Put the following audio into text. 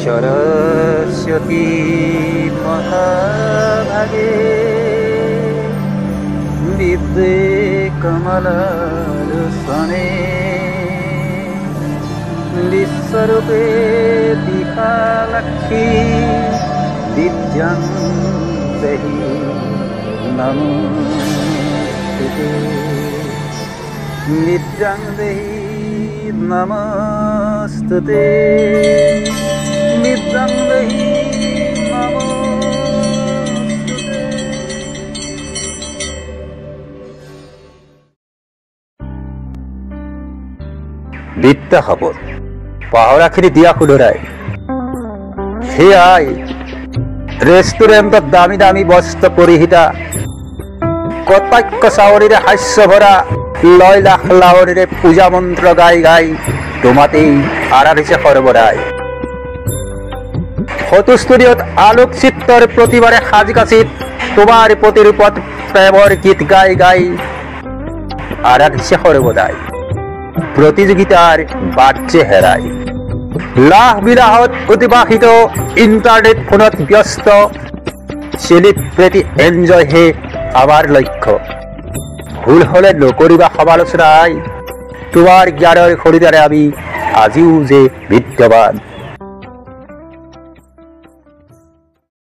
सरस्वती महाभागे विद्ये कमलासने विश्वरूपे विशालाक्षी विद्यां देहि नमोस्तुते विद्यां देहि नमोस्तुते विद्यां देहि नमोस्तुते। বিদ্যা খবর পাহৰাখিনি দিয়া শুধৰাই সেয়াই ৰেষ্টুৰেণ্টত দামী দামী বস্ত্ৰ পৰিহিতা কটাক্ষ চাৱৰীৰে হাস্য ভৰা লয় লাখ লাৱৰীৰে পূজা মন্ত্ৰ গাই গাই তোমাতেই আৰাধিছে সৰ্বদাই। ফটো ষ্টুডিঅ'ত আলোকচিত্ৰৰ প্ৰতিবাৰে সাজি কাচিত তোমাৰ প্ৰতিৰূপত প্ৰেমৰ গীত গাই গাই আৰাধিছে সৰ্বদাই। প্ৰতিযোগিতাৰ বাটে হেৰাই লাহ বিলাহত অতিবাহিত ইণ্টাৰনেট ফোনত ব্যস্ত সেলিব্ৰিটি এনজয় হে আমাৰ লক্ষ্য। ভুল হলে নকৰিবা সমালোচনাই তোমাৰ জ্ঞানৰ খৰিদাৰে আমি আজিও যে বিদ্যমান।